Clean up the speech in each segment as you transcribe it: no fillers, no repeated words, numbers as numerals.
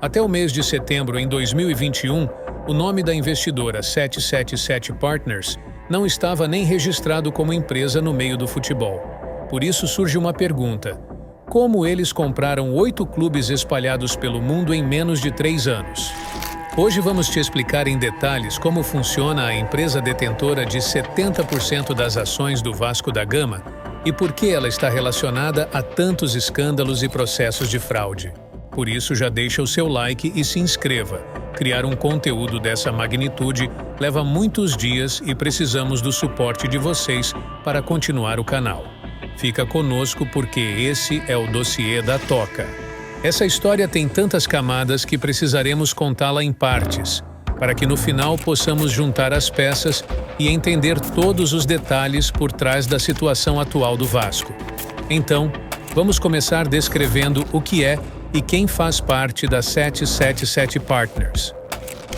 Até o mês de setembro em 2021, o nome da investidora 777 Partners não estava nem registrado como empresa no meio do futebol. Por isso surge uma pergunta: como eles compraram 8 clubes espalhados pelo mundo em menos de 3 anos? Hoje vamos te explicar em detalhes como funciona a empresa detentora de 70% das ações do Vasco da Gama e por que ela está relacionada a tantos escândalos e processos de fraude. Por isso, já deixa o seu like e se inscreva. Criar um conteúdo dessa magnitude leva muitos dias e precisamos do suporte de vocês para continuar o canal. Fica conosco porque esse é o dossiê da Toca. Essa história tem tantas camadas que precisaremos contá-la em partes, para que no final possamos juntar as peças e entender todos os detalhes por trás da situação atual do Vasco. Então, vamos começar descrevendo o que é e quem faz parte da 777 Partners.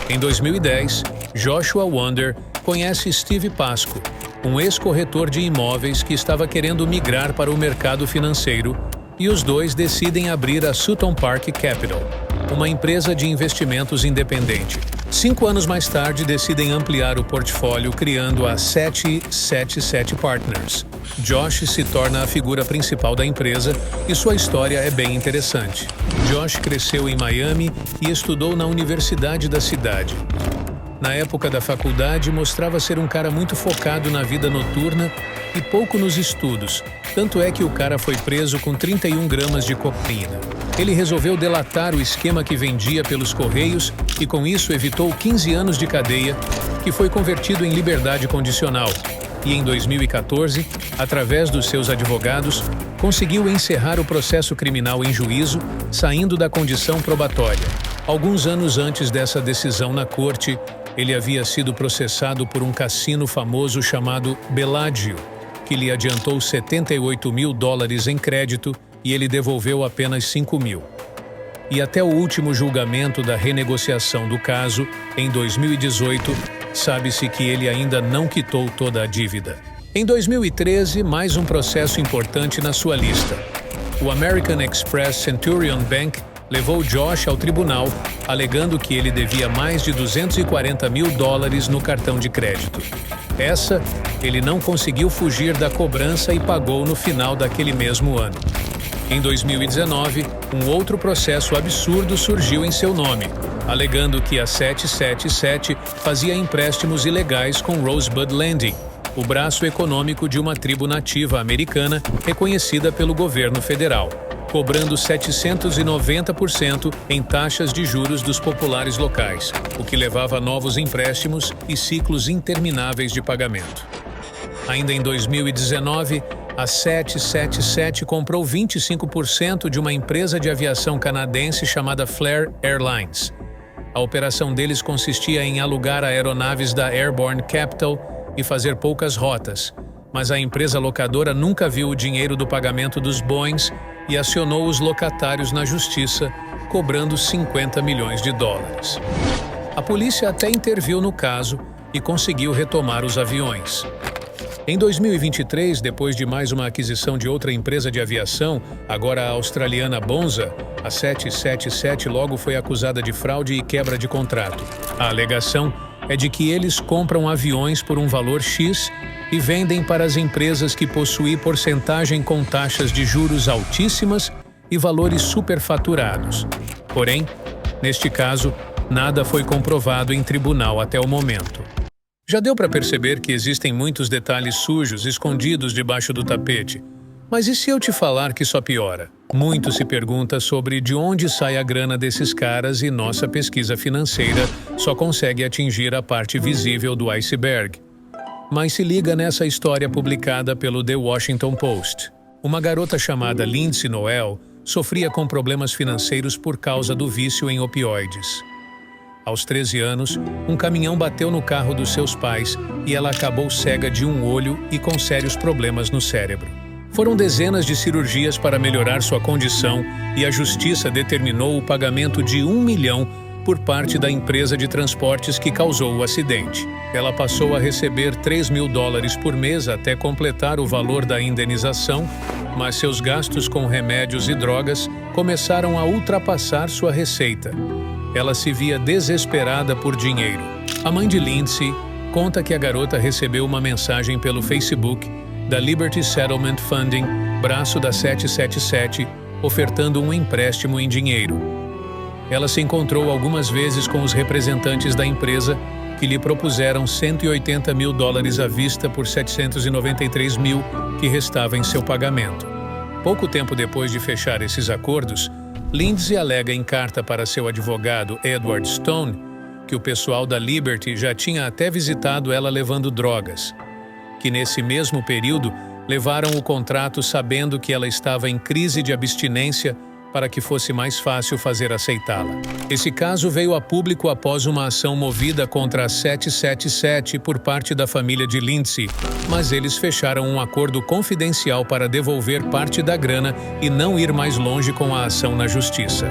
Em 2010, Joshua Wander conhece Steve Pasco, um ex-corretor de imóveis que estava querendo migrar para o mercado financeiro, e os dois decidem abrir a Sutton Park Capital, uma empresa de investimentos independente. 5 anos mais tarde, decidem ampliar o portfólio criando a 777 Partners. Josh se torna a figura principal da empresa e sua história é bem interessante. Josh cresceu em Miami e estudou na universidade da cidade. Na época da faculdade, mostrava ser um cara muito focado na vida noturna e pouco nos estudos, tanto é que o cara foi preso com 31 gramas de cocaína. Ele resolveu delatar o esquema que vendia pelos correios e com isso evitou 15 anos de cadeia, que foi convertido em liberdade condicional. E em 2014, através dos seus advogados, conseguiu encerrar o processo criminal em juízo, saindo da condição probatória. Alguns anos antes dessa decisão na corte, ele havia sido processado por um cassino famoso chamado Bellagio, que lhe adiantou $78 mil em crédito e ele devolveu apenas 5 mil. E até o último julgamento da renegociação do caso, em 2018, sabe-se que ele ainda não quitou toda a dívida. Em 2013, mais um processo importante na sua lista. O American Express Centurion Bank levou Josh ao tribunal, alegando que ele devia mais de $240 mil no cartão de crédito. Ele não conseguiu fugir da cobrança e pagou no final daquele mesmo ano. Em 2019, um outro processo absurdo surgiu em seu nome, alegando que a 777 fazia empréstimos ilegais com Rosebud Lending, o braço econômico de uma tribo nativa americana reconhecida pelo governo federal, cobrando 790% em taxas de juros dos populares locais, o que levava a novos empréstimos e ciclos intermináveis de pagamento. Ainda em 2019, a 777 comprou 25% de uma empresa de aviação canadense chamada Flair Airlines. A operação deles consistia em alugar aeronaves da Airborne Capital e fazer poucas rotas, mas a empresa locadora nunca viu o dinheiro do pagamento dos Boeings e acionou os locatários na justiça, cobrando $50 milhões. A polícia até interviu no caso e conseguiu retomar os aviões. Em 2023, depois de mais uma aquisição de outra empresa de aviação, agora a australiana Bonza, a 777 logo foi acusada de fraude e quebra de contrato. A alegação é de que eles compram aviões por um valor X e vendem para as empresas que possuem porcentagem com taxas de juros altíssimas e valores superfaturados. Porém, neste caso, nada foi comprovado em tribunal até o momento. Já deu para perceber que existem muitos detalhes sujos escondidos debaixo do tapete. Mas e se eu te falar que só piora? Muito se pergunta sobre de onde sai a grana desses caras e nossa pesquisa financeira só consegue atingir a parte visível do iceberg. Mas se liga nessa história publicada pelo The Washington Post. Uma garota chamada Lindsay Noel sofria com problemas financeiros por causa do vício em opioides. Aos 13 anos, um caminhão bateu no carro dos seus pais e ela acabou cega de um olho e com sérios problemas no cérebro. Foram dezenas de cirurgias para melhorar sua condição e a justiça determinou o pagamento de $1 milhão por parte da empresa de transportes que causou o acidente. Ela passou a receber $3.000 por mês até completar o valor da indenização, mas seus gastos com remédios e drogas começaram a ultrapassar sua receita. Ela se via desesperada por dinheiro. A mãe de Lindsay conta que a garota recebeu uma mensagem pelo Facebook da Liberty Settlement Funding, braço da 777, ofertando um empréstimo em dinheiro. Ela se encontrou algumas vezes com os representantes da empresa, que lhe propuseram $180.000 à vista por $793.000 que restava em seu pagamento. Pouco tempo depois de fechar esses acordos, Lindsay alega em carta para seu advogado Edward Stone que o pessoal da Liberty já tinha até visitado ela levando drogas, que nesse mesmo período levaram o contrato sabendo que ela estava em crise de abstinência para que fosse mais fácil fazer aceitá-la. Esse caso veio a público após uma ação movida contra a 777 por parte da família de Lindsay, mas eles fecharam um acordo confidencial para devolver parte da grana e não ir mais longe com a ação na justiça.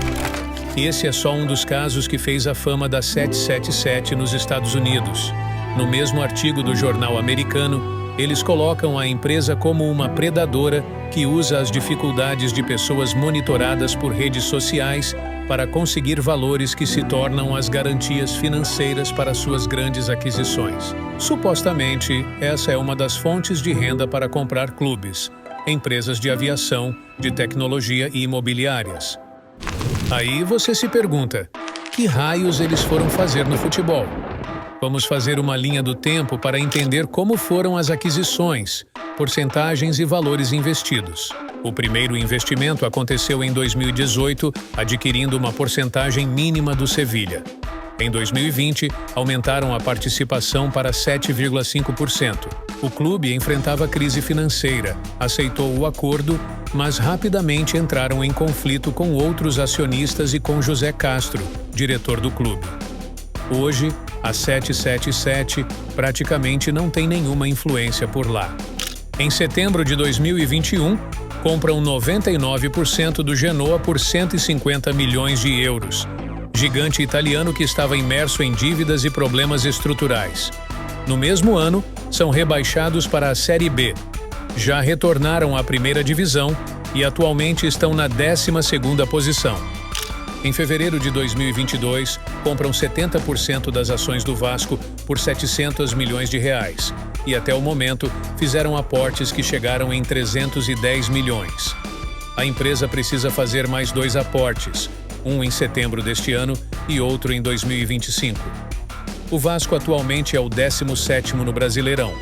E esse é só um dos casos que fez a fama da 777 nos Estados Unidos. No mesmo artigo do jornal americano, eles colocam a empresa como uma predadora que usa as dificuldades de pessoas monitoradas por redes sociais para conseguir valores que se tornam as garantias financeiras para suas grandes aquisições. Supostamente, essa é uma das fontes de renda para comprar clubes, empresas de aviação, de tecnologia e imobiliárias. Aí você se pergunta, que raios eles foram fazer no futebol? Vamos fazer uma linha do tempo para entender como foram as aquisições, porcentagens e valores investidos. O primeiro investimento aconteceu em 2018, adquirindo uma porcentagem mínima do Sevilha. Em 2020, aumentaram a participação para 7,5%. O clube enfrentava crise financeira, aceitou o acordo, mas rapidamente entraram em conflito com outros acionistas e com José Castro, diretor do clube. Hoje, a 777 praticamente não tem nenhuma influência por lá. Em setembro de 2021, compram 99% do Genoa por 150 milhões de euros. Gigante italiano que estava imerso em dívidas e problemas estruturais. No mesmo ano, são rebaixados para a Série B. Já retornaram à primeira divisão e atualmente estão na 12ª posição. Em fevereiro de 2022, compram 70% das ações do Vasco por R$700 milhões e até o momento fizeram aportes que chegaram em 310 milhões. A empresa precisa fazer mais 2 aportes, um em setembro deste ano e outro em 2025. O Vasco atualmente é o 17º no Brasileirão.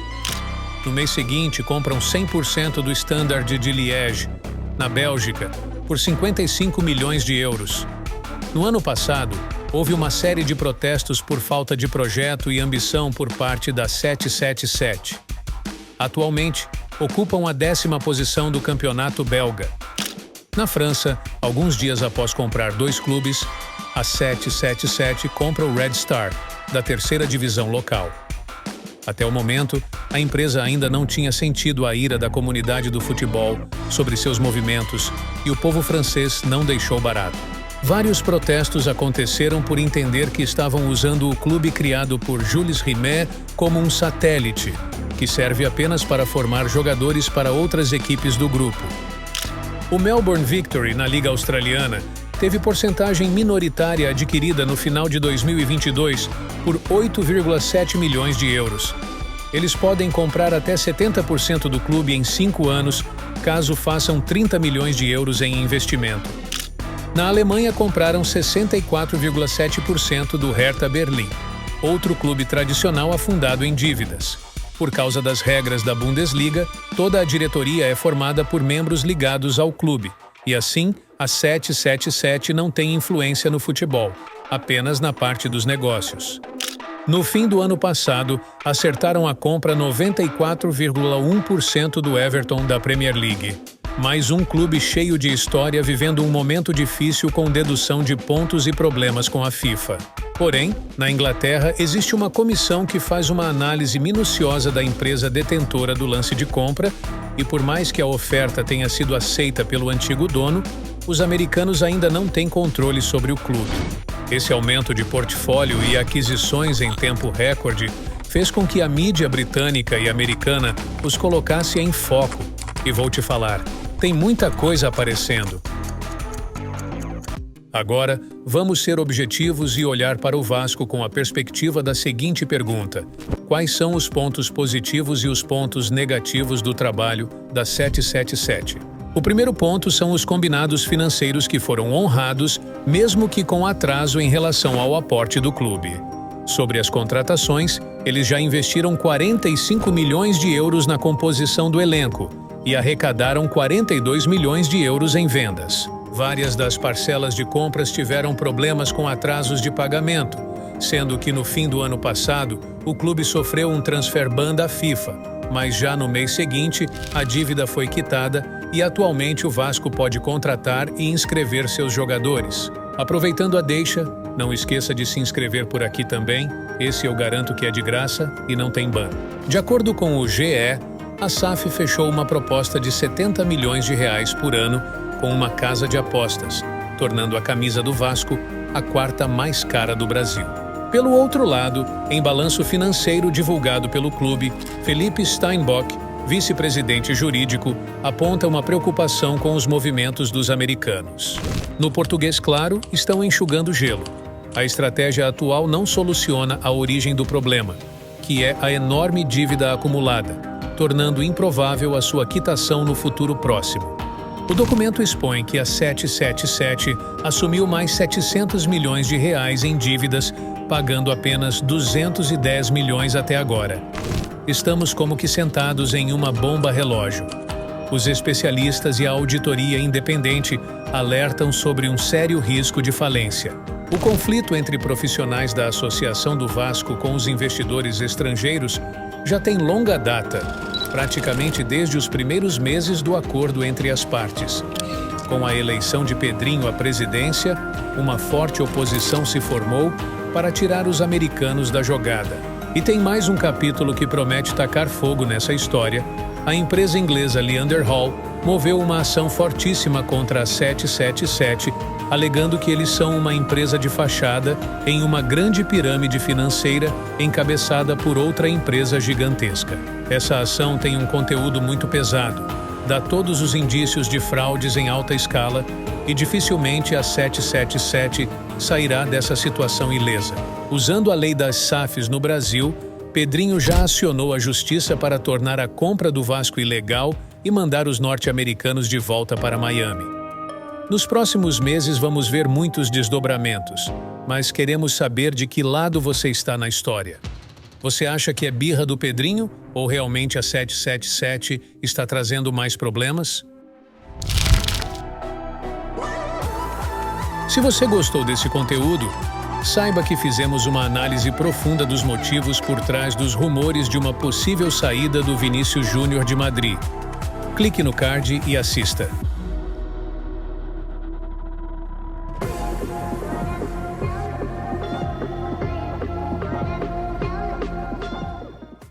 No mês seguinte, compram 100% do Standard de Liège, na Bélgica, por 55 milhões de euros. No ano passado, houve uma série de protestos por falta de projeto e ambição por parte da 777. Atualmente, ocupam a 10ª posição do campeonato belga. Na França, alguns dias após comprar 2 clubes, a 777 compra o Red Star, da 3ª divisão local. Até o momento, a empresa ainda não tinha sentido a ira da comunidade do futebol sobre seus movimentos e o povo francês não deixou barato. Vários protestos aconteceram por entender que estavam usando o clube criado por Jules Rimet como um satélite, que serve apenas para formar jogadores para outras equipes do grupo. O Melbourne Victory, na Liga Australiana, teve porcentagem minoritária adquirida no final de 2022 por 8,7 milhões de euros. Eles podem comprar até 70% do clube em 5 anos, caso façam 30 milhões de euros em investimento. Na Alemanha, compraram 64,7% do Hertha Berlim, outro clube tradicional afundado em dívidas. Por causa das regras da Bundesliga, toda a diretoria é formada por membros ligados ao clube, e assim, a 777 não tem influência no futebol, apenas na parte dos negócios. No fim do ano passado, acertaram a compra 94,1% do Everton da Premier League. Mais um clube cheio de história vivendo um momento difícil com dedução de pontos e problemas com a FIFA. Porém, na Inglaterra, existe uma comissão que faz uma análise minuciosa da empresa detentora do lance de compra e, por mais que a oferta tenha sido aceita pelo antigo dono, os americanos ainda não têm controle sobre o clube. Esse aumento de portfólio e aquisições em tempo recorde fez com que a mídia britânica e americana os colocasse em foco. E vou te falar, tem muita coisa aparecendo. Agora, vamos ser objetivos e olhar para o Vasco com a perspectiva da seguinte pergunta: quais são os pontos positivos e os pontos negativos do trabalho da 777? O primeiro ponto são os combinados financeiros que foram honrados, mesmo que com atraso em relação ao aporte do clube. Sobre as contratações, eles já investiram 45 milhões de euros na composição do elenco e arrecadaram 42 milhões de euros em vendas. Várias das parcelas de compras tiveram problemas com atrasos de pagamento, sendo que no fim do ano passado, o clube sofreu um transfer ban da FIFA, mas já no mês seguinte, a dívida foi quitada e atualmente o Vasco pode contratar e inscrever seus jogadores. Aproveitando a deixa, não esqueça de se inscrever por aqui também, esse eu garanto que é de graça e não tem ban. De acordo com o GE, a SAF fechou uma proposta de 70 milhões de reais por ano com uma casa de apostas, tornando a camisa do Vasco a quarta mais cara do Brasil. Pelo outro lado, em balanço financeiro divulgado pelo clube, Felipe Steinbock, vice-presidente jurídico, aponta uma preocupação com os movimentos dos americanos. No português claro, estão enxugando gelo. A estratégia atual não soluciona a origem do problema, que é a enorme dívida acumulada, tornando improvável a sua quitação no futuro próximo. O documento expõe que a 777 assumiu mais 700 milhões de reais em dívidas, pagando apenas 210 milhões até agora. Estamos como que sentados em uma bomba relógio. Os especialistas e a auditoria independente alertam sobre um sério risco de falência. O conflito entre profissionais da Associação do Vasco com os investidores estrangeiros já tem longa data, praticamente desde os primeiros meses do acordo entre as partes. Com a eleição de Pedrinho à presidência, uma forte oposição se formou para tirar os americanos da jogada. E tem mais um capítulo que promete tacar fogo nessa história. A empresa inglesa Leander Hall moveu uma ação fortíssima contra a 777, alegando que eles são uma empresa de fachada em uma grande pirâmide financeira encabeçada por outra empresa gigantesca. Essa ação tem um conteúdo muito pesado, dá todos os indícios de fraudes em alta escala e dificilmente a 777 sairá dessa situação ilesa. Usando a lei das SAFs no Brasil, Pedrinho já acionou a justiça para tornar a compra do Vasco ilegal e mandar os norte-americanos de volta para Miami. Nos próximos meses vamos ver muitos desdobramentos, mas queremos saber de que lado você está na história. Você acha que é birra do Pedrinho ou realmente a 777 está trazendo mais problemas? Se você gostou desse conteúdo, saiba que fizemos uma análise profunda dos motivos por trás dos rumores de uma possível saída do Vinícius Júnior de Madrid. Clique no card e assista.